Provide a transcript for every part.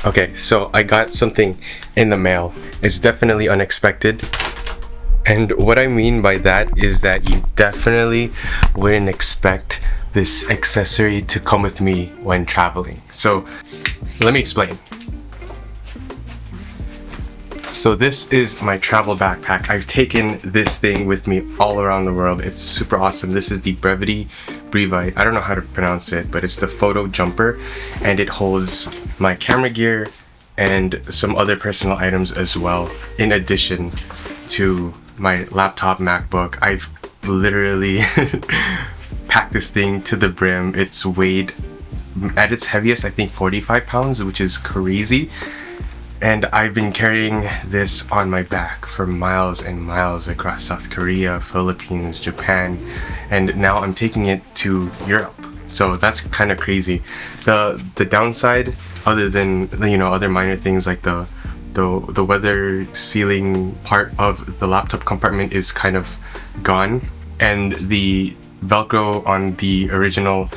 Okay, so I got something in the mail. It's definitely unexpected. And what I mean by that is that you definitely wouldn't expect this accessory to come with me when traveling. So let me explain. So this is my travel backpack. I've taken this thing with me all around the world. It's super awesome. This is the Brevity Brevite. I don't know how to pronounce it, but it's the photo jumper, and it holds my camera gear and some other personal items as well, in addition to my laptop MacBook. I've literally packed this thing to the brim. It's weighed at its heaviest, I think 45 pounds, which is crazy. And I've been carrying this on my back for miles and miles across South Korea, Philippines, Japan, and now I'm taking it to Europe. So that's kind of crazy. The downside, other than other minor things like the weather sealing part of the laptop compartment is kind of gone, and the Velcro on the original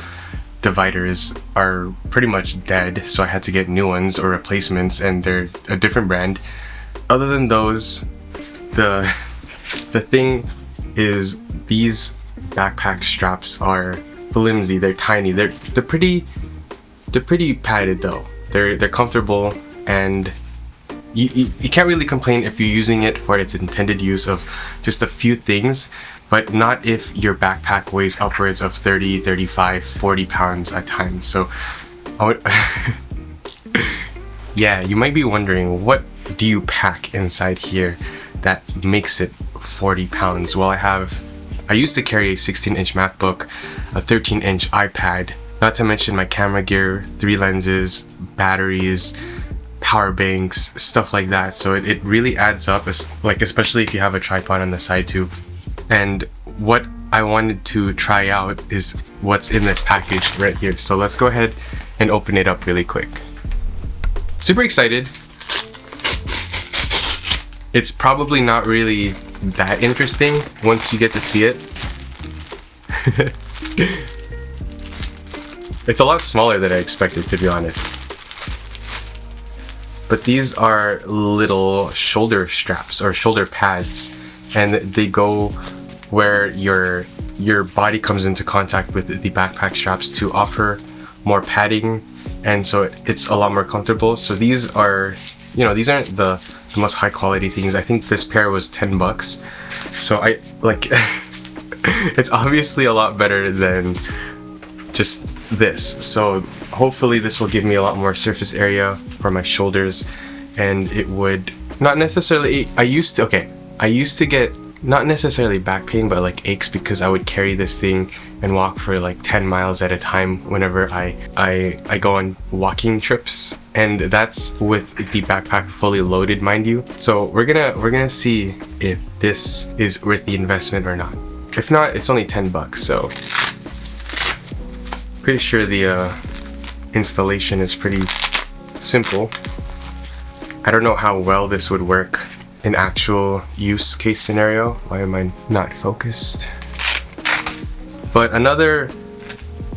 dividers are pretty much dead, so I had to get new ones or replacements, and they're a different brand. Other than those, the thing is, these backpack straps are flimsy. They're tiny. They're pretty padded though. They're comfortable, and you can't really complain if you're using it for its intended use of just a few things, but not if your backpack weighs upwards of 30, 35, 40 pounds at times. So yeah, you might be wondering, what do you pack inside here that makes it 40 pounds? Well, I used to carry a 16-inch MacBook, a 13-inch iPad, not to mention my camera gear, 3 lenses, batteries, power banks, stuff like that. So it really adds up, especially if you have a tripod on the side too. And what I wanted to try out is what's in this package right here. So let's go ahead and open it up really quick. Super excited. It's probably not really that interesting once you get to see it. It's a lot smaller than I expected, to be honest. But these are little shoulder straps or shoulder pads, and they go where your body comes into contact with the backpack straps to offer more padding, and so it's a lot more comfortable. So these are, these aren't the most high quality things. I think this pair was $10. So I like it's obviously a lot better than just this. So hopefully this will give me a lot more surface area for my shoulders, and it would not necessarily, I used to get not necessarily back pain, but like aches, because I would carry this thing and walk for like 10 miles at a time whenever I go on walking trips, and that's with the backpack fully loaded, mind you. So we're gonna see if this is worth the investment or not. If not, it's only $10, so pretty sure the installation is pretty simple. I don't know how well this would work in actual use case scenario. Why am I not focused? But another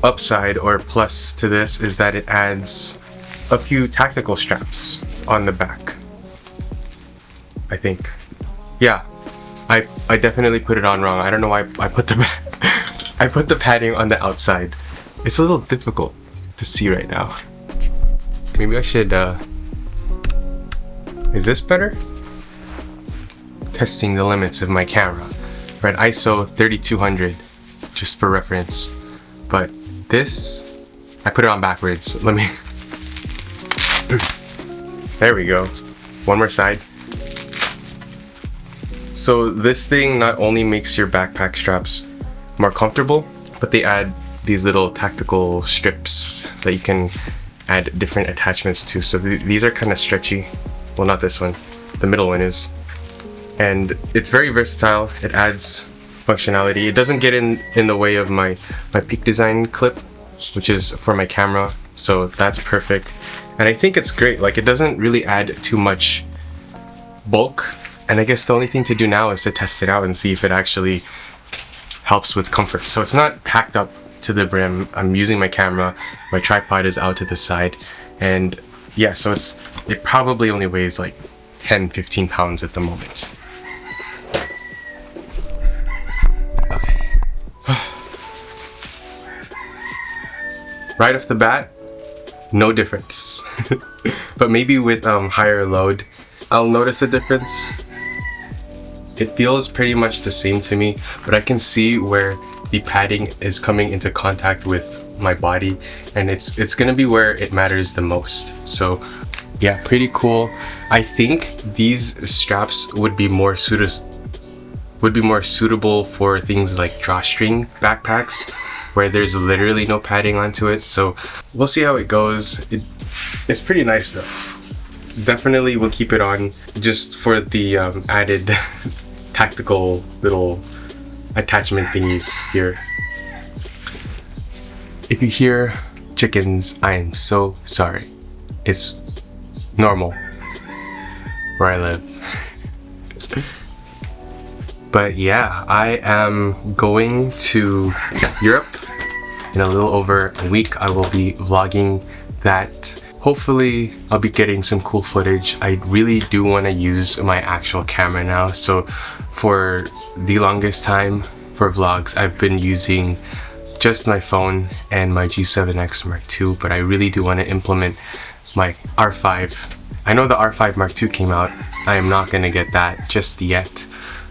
upside or plus to this is that it adds a few tactical straps on the back, I think. Yeah, I definitely put it on wrong. I don't know why I put the padding on the outside. It's a little difficult to see right now. Maybe I should is this better? Testing the limits of my camera. Right, ISO 3200, just for reference. But this, I put it on backwards. Let me. There we go. One more side. So this thing not only makes your backpack straps more comfortable, but they add these little tactical strips that you can add different attachments to. So these are kind of stretchy. Well, not this one. The middle one is. And it's very versatile. It adds functionality. It doesn't get in the way of my Peak Design clip, which is for my camera. So that's perfect. And I think it's great. Like, it doesn't really add too much bulk. And I guess the only thing to do now is to test it out and see if it actually helps with comfort. So it's not packed up to the brim. I'm using my camera. My tripod is out to the side. And yeah, so it probably only weighs like 10-15 pounds at the moment. Okay. Right off the bat, no difference. But maybe with higher load, I'll notice a difference. It feels pretty much the same to me, but I can see where the padding is coming into contact with my body, and it's gonna be where it matters the most. So yeah, pretty cool. I think these straps would be more suitable for things like drawstring backpacks where there's literally no padding onto it. So we'll see how it goes. It's pretty nice though. Definitely will keep it on just for the added tactical little attachment thingies here. If you hear chickens, I am so sorry. It's normal where I live. But yeah, I am going to Europe in a little over a week. I will be vlogging that. Hopefully I'll be getting some cool footage. I really do want to use my actual camera now. So for the longest time for vlogs, I've been using just my phone and my G7X Mark II, but I really do want to implement my R5. I know the R5 Mark II came out. I am not going to get that just yet,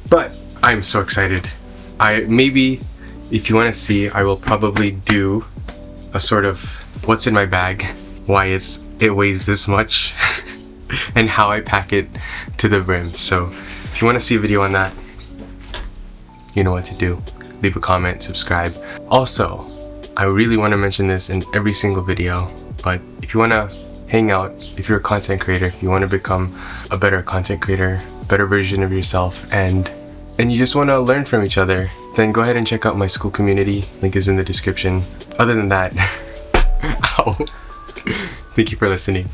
but I'm so excited. Maybe if you want to see, I will probably do a sort of what's in my bag, why it weighs this much, and how I pack it to the brim. So if you want to see a video on that, you know what to do. Leave a comment, subscribe. Also, I really want to mention this in every single video, but if you want to hang out, if you're a content creator, you want to become a better content creator, better version of yourself, and you just want to learn from each other, then go ahead and check out my school community. Link is in the description. Other than that, ow. Thank you for listening.